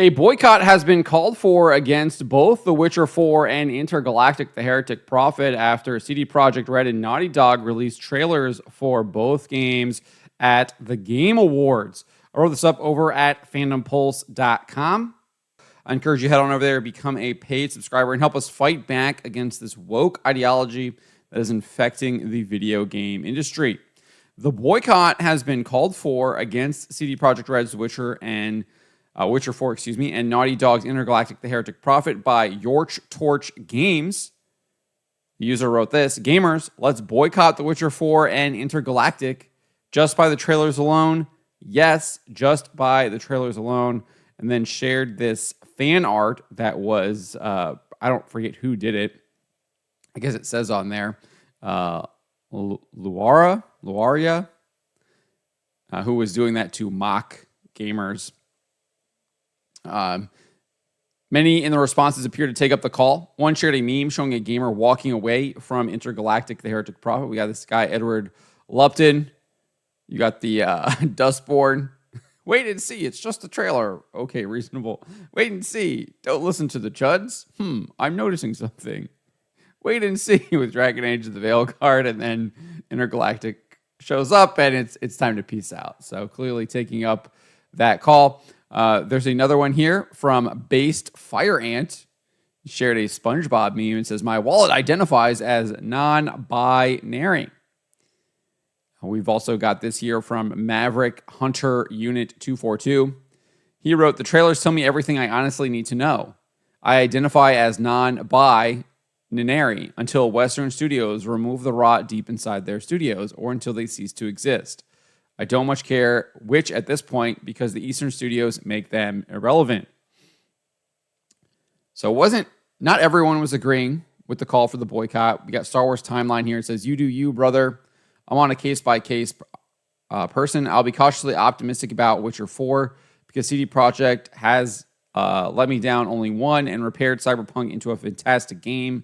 A boycott has been called for against both The Witcher 4 and Intergalactic, the Heretic Prophet, after CD Projekt Red and Naughty Dog released trailers for both games at the Game Awards. I wrote this up over at fandompulse.com. I encourage you to head on over there, become a paid subscriber, and help us fight back against this woke ideology that is infecting the video game industry. The boycott has been called for against CD Projekt Red's Witcher 4, and Naughty Dog's Intergalactic, the Heretic Prophet by Yorch Torch Games. The user wrote this: "Gamers, let's boycott The Witcher 4 and Intergalactic just by the trailers alone. Yes, just by the trailers alone." And then shared this fan art that was, I don't forget who did it. I guess it says on there, Luaria, who was doing that to mock gamers. Many in the responses appear to take up the call. One shared a meme showing a gamer walking away from Intergalactic, the Heretic Prophet. We got this guy, Edward Lupton. You got the Dustborn. Wait and see. It's just a trailer. Okay, reasonable. Wait and see. Don't listen to the chuds. I'm noticing something. Wait and see with Dragon Age of the Veilguard, and then Intergalactic shows up, and it's time to peace out. So clearly taking up that call. There's another one here from Based Fire Ant. He shared a SpongeBob meme and says, "My wallet identifies as non-binary." We've also got this here from Maverick Hunter Unit 242. He wrote, "The trailers tell me everything I honestly need to know. I identify as non-binary until Western studios remove the rot deep inside their studios or until they cease to exist. I don't much care which at this point because the Eastern studios make them irrelevant." So not everyone was agreeing with the call for the boycott. We got Star Wars Timeline here. It says, "You do you, brother. I'm on a case-by-case person. I'll be cautiously optimistic about Witcher 4 because CD Projekt has let me down only one and repaired Cyberpunk into a fantastic game.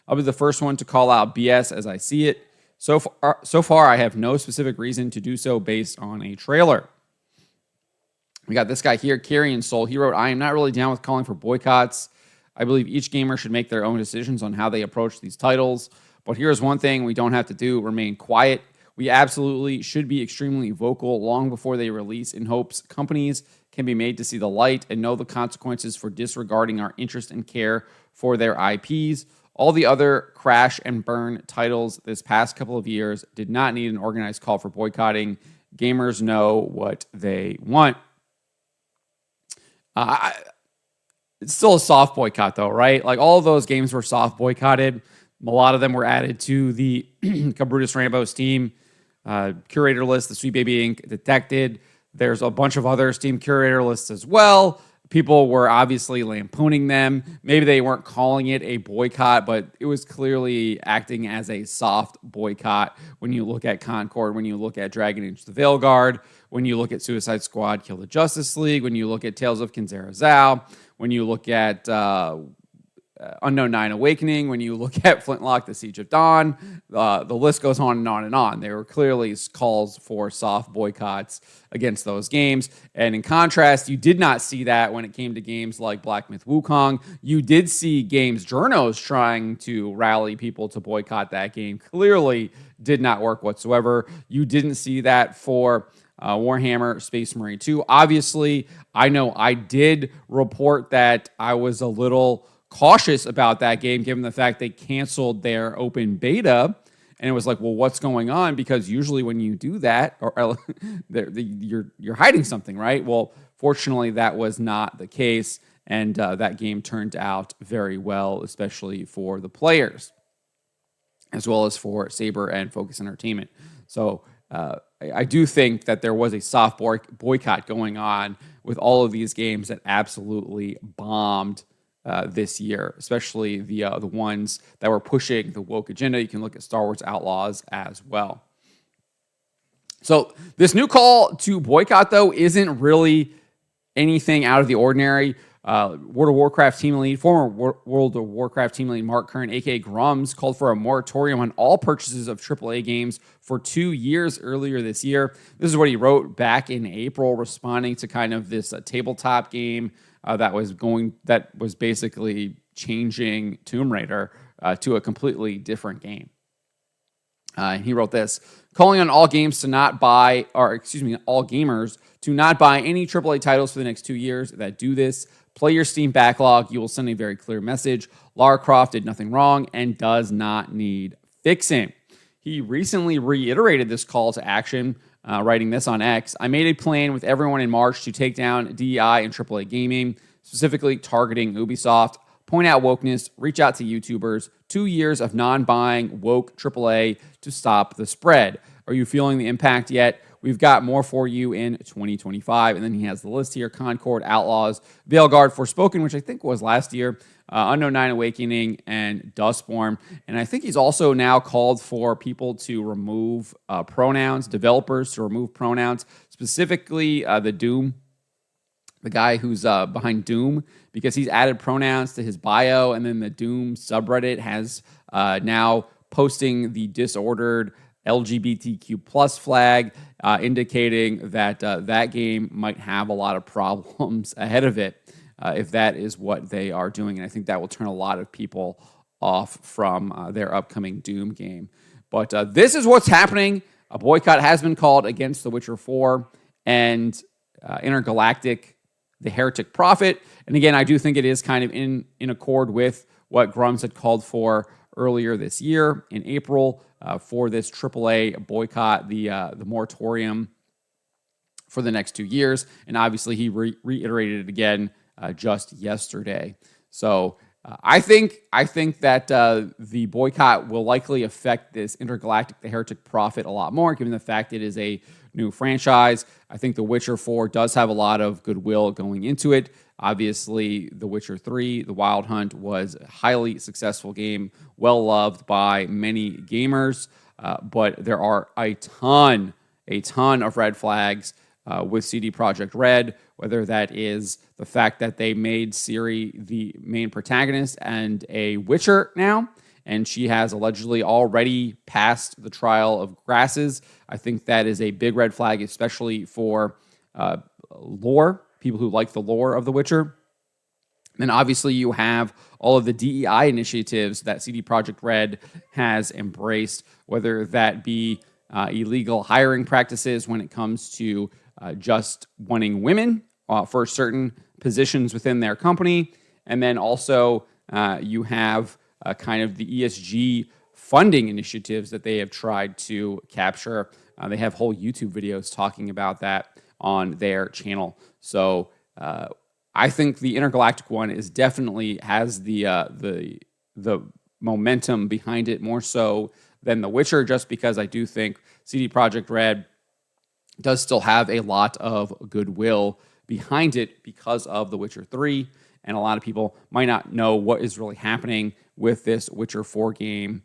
I'll be the first one to call out BS as I see it. So far, I have no specific reason to do so based on a trailer." We got this guy here, Carrion Soul. He wrote, "I am not really down with calling for boycotts. I believe each gamer should make their own decisions on how they approach these titles. But here's one thing we don't have to do: remain quiet. We absolutely should be extremely vocal long before they release in hopes companies can be made to see the light and know the consequences for disregarding our interest and care for their IPs. All the other crash and burn titles this past couple of years did not need an organized call for boycotting. Gamers know what they want." It's still a soft boycott, though, right? Like, all of those games were soft boycotted. A lot of them were added to the Cabrutus Rambo Steam curator list, the Sweet Baby Inc. Detected. There's a bunch of other Steam curator lists as well. People were obviously lampooning them. Maybe they weren't calling it a boycott, but it was clearly acting as a soft boycott when you look at Concord, when you look at Dragon Age the Veilguard, when you look at Suicide Squad Kill the Justice League, when you look at Tales of Kenzera Zao, when you look at Unknown Nine Awakening, when you look at Flintlock, The Siege of Dawn, the list goes on and on and on. There were clearly calls for soft boycotts against those games. And in contrast, you did not see that when it came to games like Black Myth Wukong. You did see games journos trying to rally people to boycott that game. Clearly did not work whatsoever. You didn't see that for Warhammer Space Marine 2. Obviously, I know I did report that I was a little cautious about that game, given the fact they canceled their open beta. And it was like, well, what's going on? Because usually when you do that, you're hiding something, right? Well, fortunately, that was not the case. And that game turned out very well, especially for the players, as well as for Saber and Focus Entertainment. So I do think that there was a soft boycott going on with all of these games that absolutely bombed this year, especially the ones that were pushing the woke agenda. You can look at Star Wars Outlaws as well. So this new call to boycott, though, isn't really anything out of the ordinary. World of Warcraft team lead, former World of Warcraft team lead Mark Kern, aka Grums, called for a moratorium on all purchases of AAA games for 2 years earlier this year. This is what he wrote back in April, responding to kind of this tabletop game that was basically changing Tomb Raider to a completely different game. And he wrote this, calling on all gamers to not buy any AAA titles for the next 2 years that do this. Play your Steam backlog. You will send a very clear message. Lara Croft did nothing wrong and does not need fixing. He recently reiterated this call to action, writing this on X. I made a plan with everyone in March to take down DEI and AAA gaming, specifically targeting Ubisoft. Point out wokeness, reach out to YouTubers, 2 years of non-buying woke AAA to stop the spread. Are you feeling the impact yet? We've got more for you in 2025. And then he has the list here: Concord, Outlaws, Veilguard, Forspoken, which I think was last year, Unknown Nine Awakening, and Dustborn. And I think he's also now called for people to remove pronouns, developers to remove pronouns, specifically the guy who's behind Doom, because he's added pronouns to his bio, and then the Doom subreddit has now posting the disordered LGBTQ plus flag, indicating that that game might have a lot of problems ahead of it if that is what they are doing. And I think that will turn a lot of people off from their upcoming Doom game. But this is what's happening. A boycott has been called against The Witcher 4 and Intergalactic, the Heretic Prophet. And again, I do think it is kind of in accord with what Grumps had called for earlier this year in April for this AAA boycott, the moratorium for the next 2 years. And obviously he reiterated it again just yesterday. So I think that the boycott will likely affect this Intergalactic, the Heretic Prophet, a lot more, given the fact it is a new franchise. I think The Witcher 4 does have a lot of goodwill going into it. Obviously, The Witcher 3, The Wild Hunt, was a highly successful game, well loved by many gamers, but there are a ton of red flags with CD Projekt Red, whether that is the fact that they made Ciri the main protagonist and a Witcher now, and she has allegedly already passed the trial of grasses. I think that is a big red flag, especially for lore, people who like the lore of The Witcher. And obviously you have all of the DEI initiatives that CD Projekt Red has embraced, whether that be illegal hiring practices when it comes to just wanting women for certain positions within their company. And then also you have kind of the ESG funding initiatives that they have tried to capture. They have whole YouTube videos talking about that on their channel. So I think the Intergalactic one is definitely has the momentum behind it more so than The Witcher, just because I do think CD Projekt Red does still have a lot of goodwill behind it because of The Witcher 3, and a lot of people might not know what is really happening with this Witcher 4 game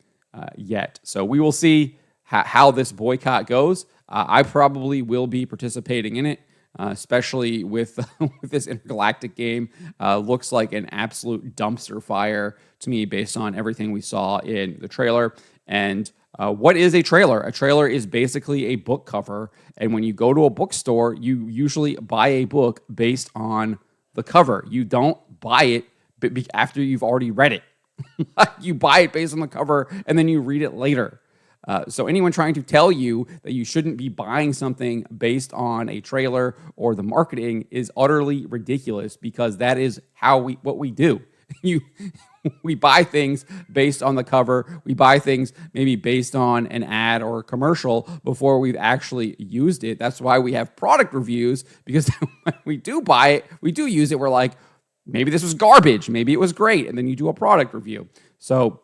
yet. So we will see how this boycott goes. I probably will be participating in it, especially with this Intergalactic game. Looks like an absolute dumpster fire to me based on everything we saw in the trailer. And what is a trailer? A trailer is basically a book cover. And when you go to a bookstore, you usually buy a book based on the cover. You don't buy it after you've already read it. You buy it based on the cover, and then you read it later. So anyone trying to tell you that you shouldn't be buying something based on a trailer or the marketing is utterly ridiculous, because that is what we do. We buy things based on the cover. We buy things maybe based on an ad or a commercial before we've actually used it. That's why we have product reviews, because when we do buy it, we do use it. We're like, maybe this was garbage, maybe it was great, and then you do a product review. So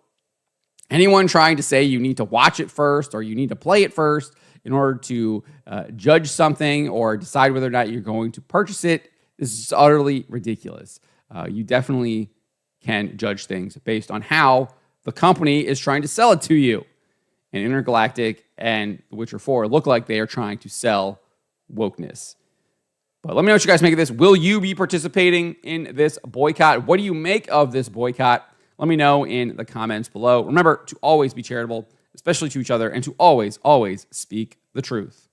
anyone trying to say you need to watch it first or you need to play it first in order to judge something or decide whether or not you're going to purchase it is utterly ridiculous. You definitely can judge things based on how the company is trying to sell it to you. And Intergalactic and The Witcher 4 look like they are trying to sell wokeness. But let me know what you guys make of this. Will you be participating in this boycott? What do you make of this boycott? Let me know in the comments below. Remember to always be charitable, especially to each other, and to always, always speak the truth.